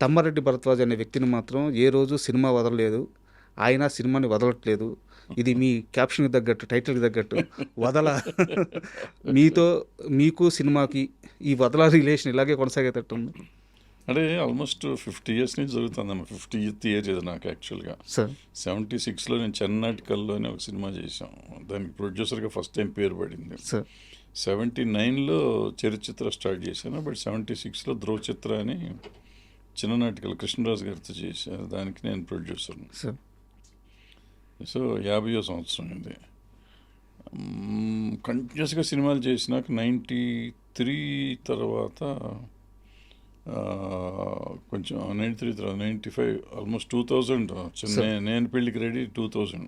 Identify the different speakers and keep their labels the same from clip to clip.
Speaker 1: తమ్మారెడ్డి భరద్వాజ్ అనే వ్యక్తిని మాత్రం ఏ రోజు సినిమా వదలలేదు. ఆయన సినిమాని వదలట్లేదు. ఇది మీ క్యాప్షన్‌కి తగ్గట్టు, టైటిల్‌కి తగ్గట్టు వదల మీతో మీకు సినిమాకి ఈ వదల రిలేషన్ ఇలాగే కొనసాగేటట్టుంది.
Speaker 2: అంటే ఆల్మోస్ట్ 50 ఇయర్స్ నుంచి జరుగుతుందమ్మా. 50th ఇయర్ ఇది నాకు యాక్చువల్గా.
Speaker 1: సార్
Speaker 2: 76లో నేను చెన్నాటికల్లోనే ఒక సినిమా చేశాం. దానికి ప్రొడ్యూసర్గా ఫస్ట్ టైం పేరు పడింది.
Speaker 1: సార్
Speaker 2: 79లో చరిత్ర స్టార్ట్ చేశాను. బట్ 76లో ధ్రువ చిత్ర అని చిన్న నాటికలు కృష్ణరాజు గారితో చేశారు. దానికి నేను ప్రొడ్యూసర్ని.
Speaker 1: సార్
Speaker 2: సో 50వ సంవత్సరం ఇది. కంటిన్యూస్గా సినిమాలు చేసినాక 93 తర్వాత కొంచెం 93 తర్వాత 95 ఆల్మోస్ట్ 2000 వచ్చింది. నేను పెళ్ళికి రెడీ 2000.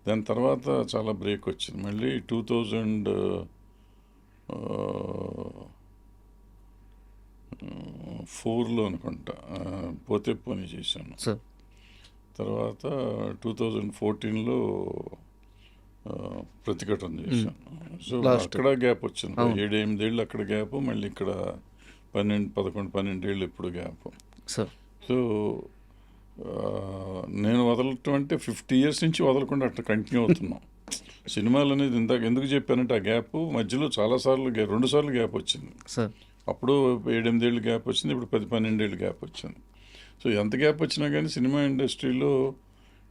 Speaker 2: దాని తర్వాత చాలా బ్రేక్ వచ్చింది. మళ్ళీ 2004లో అనుకుంటా పోతే పోనీ చేశాను.
Speaker 1: సార్
Speaker 2: తర్వాత 2014లో ప్రతిఘటన చేశాను. సో అక్కడ గ్యాప్ వచ్చింది. 7-8 ఏళ్ళు అక్కడ గ్యాప్, మళ్ళీ ఇక్కడ 11-12 ఏళ్ళు ఇప్పుడు గ్యాప్.
Speaker 1: సార్
Speaker 2: సో నేను వదలటం అంటే 50 ఇయర్స్ నుంచి వదలకుండా అట్లా కంటిన్యూ అవుతున్నాం. సినిమాలు అనేది ఇందాక ఎందుకు చెప్పానంటే ఆ గ్యాప్ మధ్యలో చాలాసార్లు 2 సార్లు గ్యాప్ వచ్చింది.
Speaker 1: సార్
Speaker 2: అప్పుడు 7-8 ఏళ్ళు గ్యాప్ వచ్చింది, ఇప్పుడు 10-12 ఏళ్ళు గ్యాప్ వచ్చింది. సో ఎంత గ్యాప్ వచ్చినా కానీ సినిమా ఇండస్ట్రీలో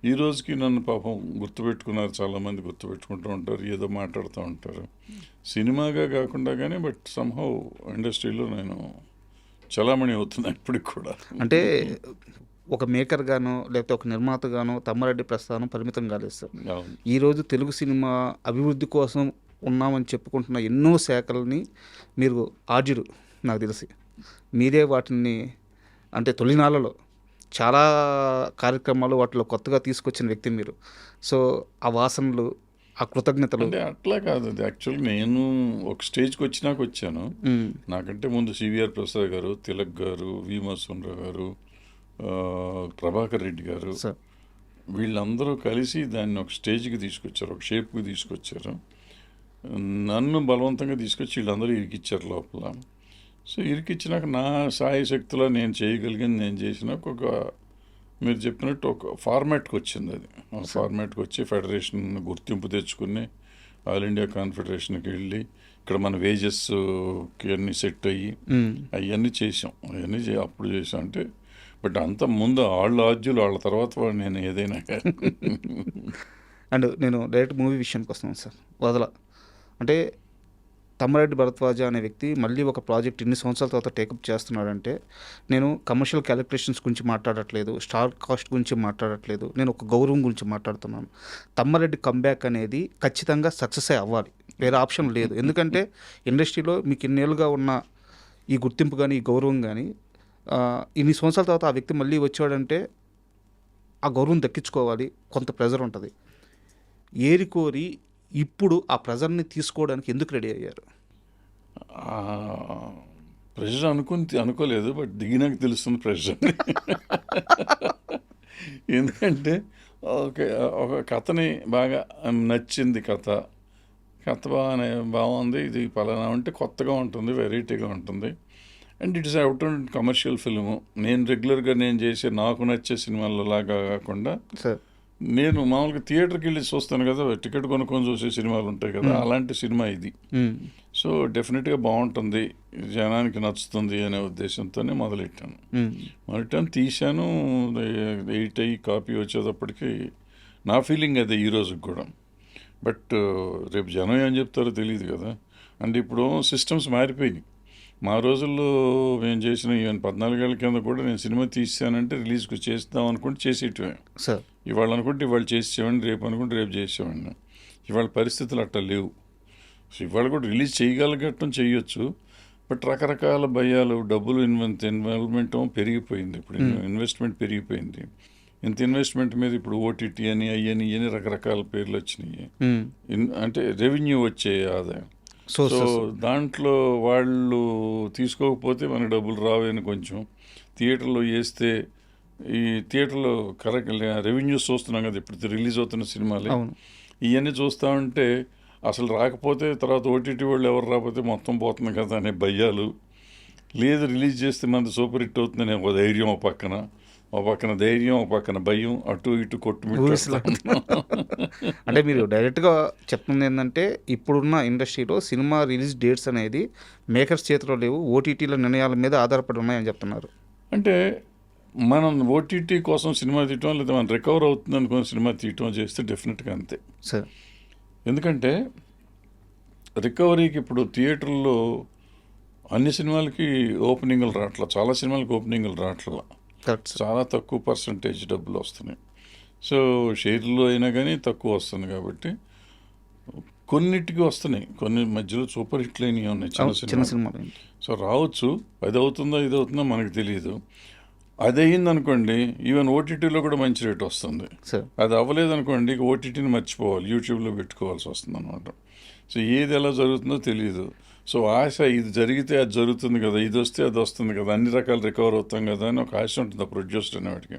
Speaker 2: ఈ రోజుకి నన్ను పాపం గుర్తుపెట్టుకున్నారు, చాలామంది గుర్తుపెట్టుకుంటూ ఉంటారు, ఏదో మాట్లాడుతూ ఉంటారు. సినిమాగా కాకుండా కానీ బట్ సంహౌ ఇండస్ట్రీలో నేను చలామణి అవుతున్నాను ఇప్పటికి కూడా.
Speaker 1: అంటే ఒక మేకర్గానో లేకపోతే ఒక నిర్మాతగానో తమ్మారెడ్డి ప్రస్థానం పరిమితం కాలేదు సార్.
Speaker 2: అవును.
Speaker 1: ఈరోజు తెలుగు సినిమా అభివృద్ధి కోసం ఉన్నామని చెప్పుకుంటున్న ఎన్నో శాఖల్ని మీరు ఆర్జుడు నాకు తెలిసి. మీరే వాటిని అంటే తొలినాళ్ళలో చాలా కార్యక్రమాలు వాటిలో కొత్తగా తీసుకొచ్చిన వ్యక్తి మీరు. సో ఆ వాసనలు, ఆ కృతజ్ఞతలు.
Speaker 2: అంటే అట్లా కాదు, అది యాక్చువల్గా నేను ఒక స్టేజ్కి వచ్చినాక వచ్చాను. నాకంటే ముందు సివిఆర్ ప్రసాద్ గారు, తిలక్ గారు, వి మధుసూదనరావు గారు, ప్రభాకర్ రెడ్డి గారు,
Speaker 1: సార్
Speaker 2: వీళ్ళందరూ కలిసి దాన్ని ఒక స్టేజ్కి తీసుకొచ్చారు, ఒక షేప్కి తీసుకొచ్చారు. నన్ను బలవంతంగా తీసుకొచ్చి వీళ్ళందరూ ఇరికిచ్చారు లోపల. సో ఇరికిచ్చినాక నా సాయ శక్తిలో నేను చేయగలిగింది నేను చేసినాక ఒక మీరు చెప్పినట్టు ఒక ఫార్మాట్కి వచ్చింది. అది ఆ ఫార్మాట్కి వచ్చి ఫెడరేషన్ గుర్తింపు తెచ్చుకుని ఆల్ ఇండియా కాన్ఫెడరేషన్కి వెళ్ళి ఇక్కడ మన వేజెస్కి అన్నీ సెట్ అయ్యి అవన్నీ చేసాం. అవన్నీ అప్పుడు చేసాం అంటే బట్ అంత ముందు వాళ్ళ ఆద్యులు వాళ్ళ తర్వాత నేను ఏదైనా
Speaker 1: అండ్ నేను డైరెక్ట్ మూవీ విషయానికి వస్తున్నాను సార్. వదల అంటే తమ్మారెడ్డి భరద్వాజ అనే వ్యక్తి మళ్ళీ ఒక ప్రాజెక్ట్ ఇన్ని సంవత్సరాల తర్వాత టేకప్ చేస్తున్నాడంటే నేను కమర్షియల్ క్యాలిక్యులేషన్స్ గురించి మాట్లాడట్లేదు, స్టార్ కాస్ట్ గురించి మాట్లాడట్లేదు, నేను ఒక గౌరవం గురించి మాట్లాడుతున్నాను. తమ్మారెడ్డి కంబ్యాక్ అనేది ఖచ్చితంగా సక్సెస్ అవ్వాలి, వేరే ఆప్షన్ లేదు. ఎందుకంటే ఇండస్ట్రీలో మీకు ఇన్నేళ్ళుగా ఉన్న ఈ గుర్తింపు కానీ ఈ గౌరవం కానీ ఇన్ని సంవత్సరాల తర్వాత ఆ వ్యక్తి మళ్ళీ వచ్చాడంటే ఆ గౌరవం దక్కించుకోవాలి, కొంత ప్రెజర్ ఉంటుంది. ఏరికోరి ఇప్పుడు ఆ ప్రెజర్ని తీసుకోవడానికి ఎందుకు రెడీ అయ్యారు?
Speaker 2: ప్రెషర్ అనుకోలేదు, బట్ దిగినాక తెలుస్తుంది ప్రెషర్. ఎందుకంటే ఒక కథని బాగా నచ్చింది, కథ బాగుంది, ఇది పలానా అంటే కొత్తగా ఉంటుంది, వెరైటీగా ఉంటుంది. And it is out and commercial film. నేను రెగ్యులర్గా నేను చేసే నాకు నచ్చే సినిమాలలాగా కాకుండా
Speaker 1: సార్
Speaker 2: నేను మామూలుగా థియేటర్కి వెళ్ళి చూస్తాను కదా, టికెట్ కొనుక్కొని చూసే సినిమాలు ఉంటాయి కదా, అలాంటి సినిమా ఇది. సో డెఫినెట్గా బాగుంటుంది, జనానికి నచ్చుతుంది అనే ఉద్దేశంతోనే మొదలెట్టాను. తీశాను. 8 అయ్యి కాపీ వచ్చేటప్పటికి నా ఫీలింగ్ అదే ఈ రోజుకి కూడా. బట్ రేపు జనం ఏం చెప్తారో తెలియదు కదా. అంటే ఇప్పుడు సిస్టమ్స్ మారిపోయినాయి. మా రోజుల్లో మేము చేసిన ఈవెన్ 14 ఏళ్ళ కింద కూడా నేను సినిమా తీసానంటే రిలీజ్కి చేస్తాం అనుకుంటే చేసేటివే.
Speaker 1: సార్
Speaker 2: ఇవాళ అనుకుంటే ఇవాళ చేసేవాడిని, రేపు అనుకుంటే రేపు చేసేవాడిని. ఇవాళ పరిస్థితులు అట్లా లేవు. సో ఇవాళ కూడా రిలీజ్ చేయగలిగటం చేయొచ్చు, బట్ రకరకాల భయాలు, డబ్బులు ఇన్వాల్వ్మెంట్ పెరిగిపోయింది. ఇప్పుడు ఇన్వెస్ట్మెంట్ పెరిగిపోయింది. ఇంత ఇన్వెస్ట్మెంట్ మీద ఇప్పుడు ఓటీటీ అని ఇవన్నీ రకరకాల పేర్లు వచ్చినాయి. అంటే రెవెన్యూ వచ్చే ఆదాయం. సో దాంట్లో వాళ్ళు తీసుకోకపోతే మనకు డబ్బులు రావని కొంచెం థియేటర్లో వేస్తే ఈ థియేటర్లో కరెక్ట్ రెవెన్యూస్ చూస్తున్నాం కదా ఇప్పుడు రిలీజ్ అవుతున్న సినిమాలు, ఇవన్నీ చూస్తూ ఉంటే అసలు రాకపోతే తర్వాత ఓటీటీ వాళ్ళు ఎవరు రాకపోతే మొత్తం పోతుంది కదా అనే భయాలు, లేదు రిలీజ్ చేస్తే మనది సూపర్ హిట్ అవుతుందని ఒక ధైర్యం, ఒక పక్కన ధైర్యం, ఒక పక్కన భయం, అటు ఇటు
Speaker 1: ఊహిసలా అంటే మీరు డైరెక్ట్గా చెప్తుంది ఏంటంటే ఇప్పుడున్న ఇండస్ట్రీలో సినిమా రిలీజ్ డేట్స్ అనేది మేకర్స్ చేతిలో లేవు, ఓటీటీల నిర్ణయాల మీద ఆధారపడి ఉన్నాయని చెప్తున్నారు.
Speaker 2: అంటే మనం ఓటీటీ కోసం సినిమా తీయటం, లేదా మనం రికవర్ అవుతుంది అనుకుని సినిమా తీయటం చేస్తే డెఫినెట్గా అంతే.
Speaker 1: సార్
Speaker 2: ఎందుకంటే రికవరీకి ఇప్పుడు థియేటర్లో అన్ని సినిమాలకి ఓపెనింగ్లు రావట్లా, చాలా సినిమాలకి ఓపెనింగ్లు రావట్లా,
Speaker 1: కరెక్ట్ సార్.
Speaker 2: చాలా తక్కువ పర్సంటేజ్ డబ్బులు వస్తున్నాయి. సో షేర్లో అయినా కానీ తక్కువ వస్తుంది కాబట్టి కొన్నిటికి వస్తున్నాయి, కొన్ని మధ్యలో సూపర్ హిట్లు అయినవి ఉన్నాయి చిన్న
Speaker 1: చిన్న
Speaker 2: సినిమా.
Speaker 1: సినిమాలు
Speaker 2: సో రావచ్చు, అది అవుతుందో ఇది అవుతుందో మనకు తెలియదు. అది అయ్యింది అనుకోండి, ఈవెన్ ఓటీటీలో కూడా మంచి రేట్ వస్తుంది.
Speaker 1: సార్.
Speaker 2: అది అవ్వలేదు అనుకోండి, ఇక ఓటీటీని మర్చిపోవాలి, యూట్యూబ్లో పెట్టుకోవాల్సి వస్తుంది అనమాట. సో ఏది ఎలా జరుగుతుందో తెలియదు. సో ఆశ, ఇది జరిగితే అది జరుగుతుంది కదా, ఇది వస్తే అది వస్తుంది కదా, అన్ని రకాలు రికవర్ అవుతాం కదా అని ఒక ఆశ ఉంటుంది ఆ ప్రొడ్యూసర్ అనేవాడికి.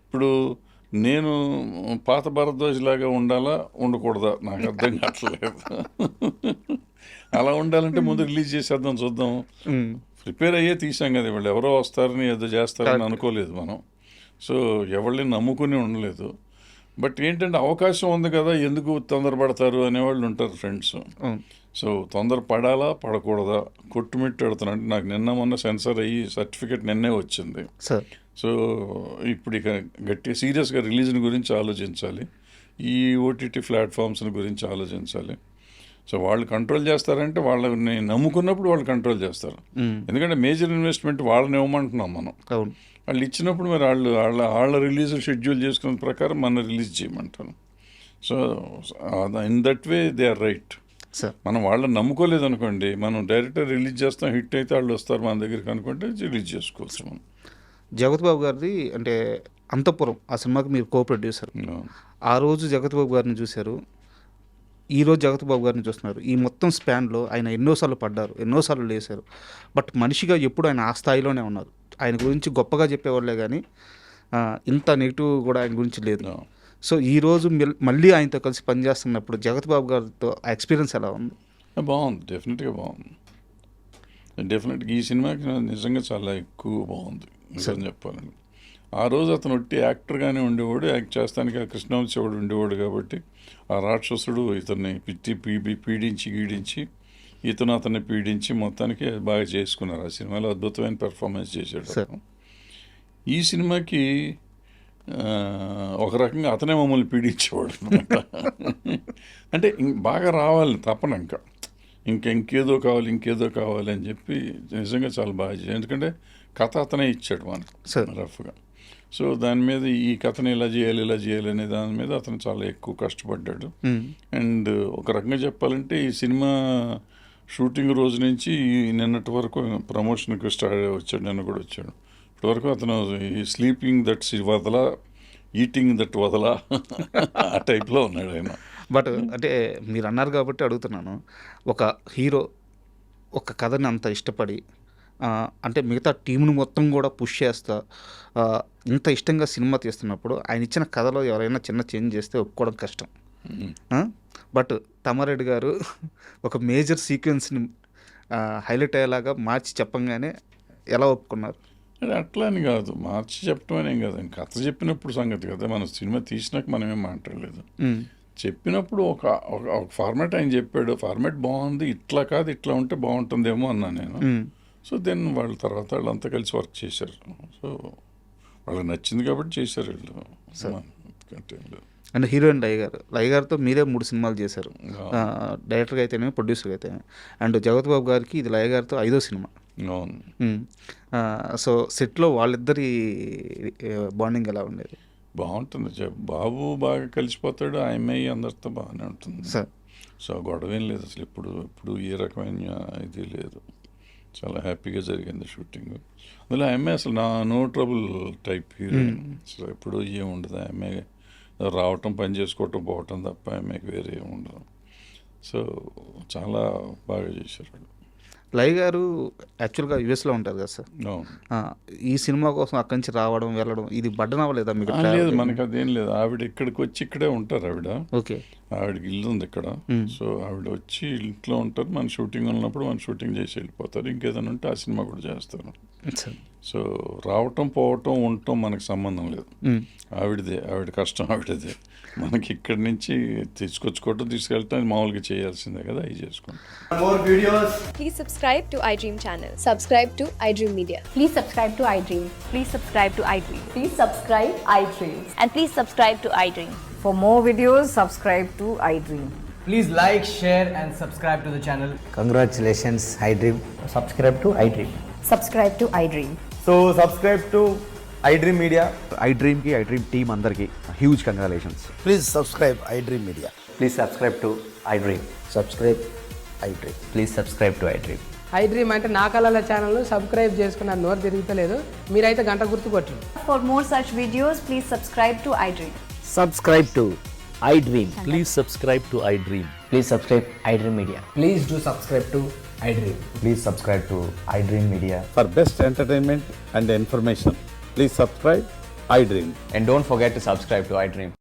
Speaker 2: ఇప్పుడు నేను పాత భారద్వాజ్ లాగా ఉండాలా ఉండకూడదా నాకు అర్థం కావట్లేదు. అలా ఉండాలంటే ముందు రిలీజ్ చేసేద్దాం, చూద్దాం. ప్రిపేర్ అయ్యే తీసాం కదా, వాళ్ళు ఎవరో వస్తారని ఏదో చేస్తారని అనుకోలేదు మనం. సో ఎవరిని నమ్ముకుని ఉండలేదు. బట్ ఏంటంటే అవకాశం ఉంది కదా, ఎందుకు తొందరపడతారు అనేవాళ్ళు ఉంటారు ఫ్రెండ్స్. సో తొందర పడాలా పడకూడదా కొట్టుమిట్టాడుతున్నా. అంటే నాకు నిన్న మొన్న సెన్సార్ అయ్యి సర్టిఫికేట్ నిన్నే వచ్చింది.
Speaker 1: సార్.
Speaker 2: సో ఇప్పుడు ఇక గట్టిగా సీరియస్గా రిలీజ్ని గురించి ఆలోచించాలి, ఈ ఓటీటీ ప్లాట్ఫామ్స్ని గురించి ఆలోచించాలి. సో వాళ్ళు కంట్రోల్ చేస్తారంటే వాళ్ళని నమ్ముకున్నప్పుడు వాళ్ళు కంట్రోల్ చేస్తారు. ఎందుకంటే మేజర్ ఇన్వెస్ట్మెంట్ వాళ్ళని ఇవ్వమంటున్నాం మనం. వాళ్ళు ఇచ్చినప్పుడు మరి వాళ్ళ రిలీజ్ షెడ్యూల్ చేసుకున్న ప్రకారం మన రిలీజ్ చేయమంటాను. So in that way they are right. మనం వాళ్ళని నమ్ముకోలేదు అనుకోండి, మనం డైరెక్ట్గా రిలీజ్ చేస్తాం, హిట్ అయితే వాళ్ళు వస్తారు మన దగ్గరికి అనుకుంటే రిలీజ్ చేసుకోవచ్చు మనం.
Speaker 1: జగత్ బాబు గారిది అంటే అంతఃపురం ఆ సినిమాకి మీరు కో ప్రొడ్యూసర్. ఆ రోజు జగత్ బాబు గారిని చూశారు, ఈరోజు జగత్ బాబు గారిని చూస్తున్నారు. ఈ మొత్తం స్పాన్లో ఆయన ఎన్నోసార్లు పడ్డారు, ఎన్నోసార్లు లేశారు. బట్ మనిషిగా ఎప్పుడు ఆయన ఆ స్థాయిలోనే ఉన్నారు. ఆయన గురించి గొప్పగా చెప్పేవాళ్ళే కానీ ఇంత నెగిటివ్ కూడా ఆయన గురించి లేదు. సో ఈరోజు మళ్ళీ ఆయనతో కలిసి పనిచేస్తున్నప్పుడు జగత్ బాబు గారితో ఆ ఎక్స్పీరియన్స్ ఎలా ఉంది?
Speaker 2: బాగుంది, డెఫినెట్గా బాగుంది. డెఫినెట్గా ఈ సినిమాకి నిజంగా చాలా ఎక్కువ బాగుంది నిజం చెప్పాలండి. ఆ రోజు అతను ఒట్టి యాక్టర్గానే ఉండేవాడు, యాక్ట్ చేస్తానికి ఆ కృష్ణవంశీవాడు ఉండేవాడు కాబట్టి ఆ రాక్షసుడు ఇతన్ని పీడించి గీడించి ఇతను అతన్ని పీడించి మొత్తానికి బాగా చేసుకున్నారు. ఆ సినిమాలో అద్భుతమైన పెర్ఫార్మెన్స్ చేశాడు. ఈ సినిమాకి ఒక రకంగా అతనే మమ్మల్ని పీడించేవాడు అనమాట. అంటే బాగా రావాలి తపన, ఇంకేదో కావాలి అని చెప్పి నిజంగా చాలా బాగా చేశాడు. ఎందుకంటే కథ అతనే ఇచ్చాడు మనకు రఫ్గా. సో దాని మీద ఈ కథను ఇలా చేయాలి అనే దాని మీద అతను చాలా ఎక్కువ కష్టపడ్డాడు. అండ్ ఒక రకంగా చెప్పాలంటే ఈ సినిమా షూటింగ్ రోజు నుంచి నిన్నటి వరకు ప్రమోషన్కి వచ్చాడు, నిన్న కూడా వచ్చాడు. ఇప్పటివరకు అతను స్లీపింగ్ దట్ వదల, ఈటింగ్ దట్ వదల ఆ టైప్లో ఉన్నాడు ఆయన.
Speaker 1: బట్ అంటే మీరు అన్నారు కాబట్టి అడుగుతున్నాను, ఒక హీరో ఒక కథని అంత ఇష్టపడి అంటే మిగతా టీంను మొత్తం కూడా పుష్ చేస్తా ఇంత ఇష్టంగా సినిమా తీస్తున్నప్పుడు ఆయన ఇచ్చిన కథలో ఎవరైనా చిన్న చేంజ్ చేస్తే ఒప్పుకోవడం కష్టం. బట్ తమ్మారెడ్డి గారు ఒక మేజర్ సీక్వెన్స్ని హైలైట్ అయ్యేలాగా మార్చి చెప్పంగానే ఎలా ఒప్పుకున్నారు?
Speaker 2: అట్లా అని కాదు, మార్చి చెప్పడం అనేం కాదు, కథ చెప్పినప్పుడు సంగతి కదా. మనం సినిమా తీసినాక మనమేం మాట్లాడలేదు. చెప్పినప్పుడు ఒక ఫార్మాట్ ఆయన చెప్పాడు, ఫార్మాట్ బాగుంది, ఇట్లా కాదు ఇట్లా ఉంటే బాగుంటుందేమో అన్నా నేను. సో దెన్ వాళ్ళ తర్వాత వాళ్ళంతా కలిసి వర్క్ చేశారు. సో వాళ్ళకి నచ్చింది కాబట్టి చేశారు వీళ్ళు.
Speaker 1: అండ్ హీరోయిన్ లయ గారితో మీరే 3 సినిమాలు చేశారు, డైరెక్టర్గా అయితేనే ప్రొడ్యూసర్గా అయితే. అండ్ జగత్ బాబు గారికి ఇది లయ గారితో 5వ సినిమా. సో సెట్లో వాళ్ళిద్దరి బాండింగ్ ఎలా ఉండేది?
Speaker 2: బాగుంటుంది, బాబు బాగా కలిసిపోతాడు, ఆ అమ్మాయి అందరితో బాగానే ఉంటుంది సార్. సో గొడవ ఏం లేదు అసలు, ఇప్పుడు ఏ రకమైన ఇది లేదు, చాలా హ్యాపీగా జరిగింది షూటింగ్. అందులో ఆ అమ్మాయి అసలు no trouble type heroine. So ఎప్పుడు ఏం ఉండదు, ఆ అమ్మాయి రావటం పని చేసుకోవటం పోవటం తప్ప అమ్మాయికి వేరే ఏమి ఉండదు. సో చాలా బాగా చేశారు.
Speaker 1: లయ గారు యాక్చువల్గా యుఎస్లో ఉంటారు కదా సార్, ఈ సినిమా కోసం అక్కడి నుంచి రావడం వెళ్ళడం ఇది బడ్డన్ అవ్వలేదా మీకు?
Speaker 2: లేదు, మనకు అదేం లేదు. ఆవిడ ఇక్కడికి వచ్చి ఇక్కడే ఉంటారు ఆవిడ.
Speaker 1: ఓకే.
Speaker 2: ఆవిడకి ఇల్లు ఉంది ఇక్కడ. సో ఆవిడ వచ్చి ఇంట్లో ఉంటారు, మన షూటింగ్ ఉన్నప్పుడు మన షూటింగ్ చేసి వెళ్ళిపోతారు. ఇంకేదైనా ఉంటే ఆ సినిమా కూడా చేస్తారు.
Speaker 1: సార్
Speaker 2: సో రావటం పోవటం ఉండటం మనకు సంబంధం లేదు. ఆవిడదే, ఆవిడ కష్టం ఆవిడదే. మనకి ఇక్కడి నుంచి తీసుకొచ్చుకోవటం తీసుకెళ్ళటం మామూలుగా చేయాల్సిందే కదా, అవి చేసుకుంటాం.
Speaker 3: more videos.
Speaker 4: Please subscribe to iDream channel.
Speaker 5: Subscribe to iDream Media.
Speaker 6: Please subscribe to iDream.
Speaker 4: Please subscribe to iDream.
Speaker 6: Please subscribe iDream.
Speaker 4: And please subscribe to iDream.
Speaker 7: For more videos, subscribe to iDream.
Speaker 3: Please like, share, and subscribe to the channel.
Speaker 8: Congratulations, iDream.
Speaker 3: Subscribe to iDream.
Speaker 6: Subscribe to iDream.
Speaker 3: So subscribe to iDream Media.
Speaker 8: iDream ki iDream team andarki huge congratulations.
Speaker 9: Please subscribe iDream Media.
Speaker 8: Please subscribe to iDream.
Speaker 9: Subscribe iDream.
Speaker 8: Please subscribe to iDream.
Speaker 7: iDream అంటే నా కళల channel subscribe చేసుకున్న నోరు తిరుగుతలేదు, మీరైతే గంట గుర్తు కొట్టండి.
Speaker 6: For more such videos, please subscribe to iDream.
Speaker 8: Subscribe to iDream.
Speaker 9: Please subscribe to iDream.
Speaker 8: Please subscribe iDream Media.
Speaker 3: Please do subscribe to iDream.
Speaker 8: Please subscribe to iDream Media.
Speaker 9: For best entertainment and information, please subscribe iDream.
Speaker 8: And don't forget to subscribe to iDream.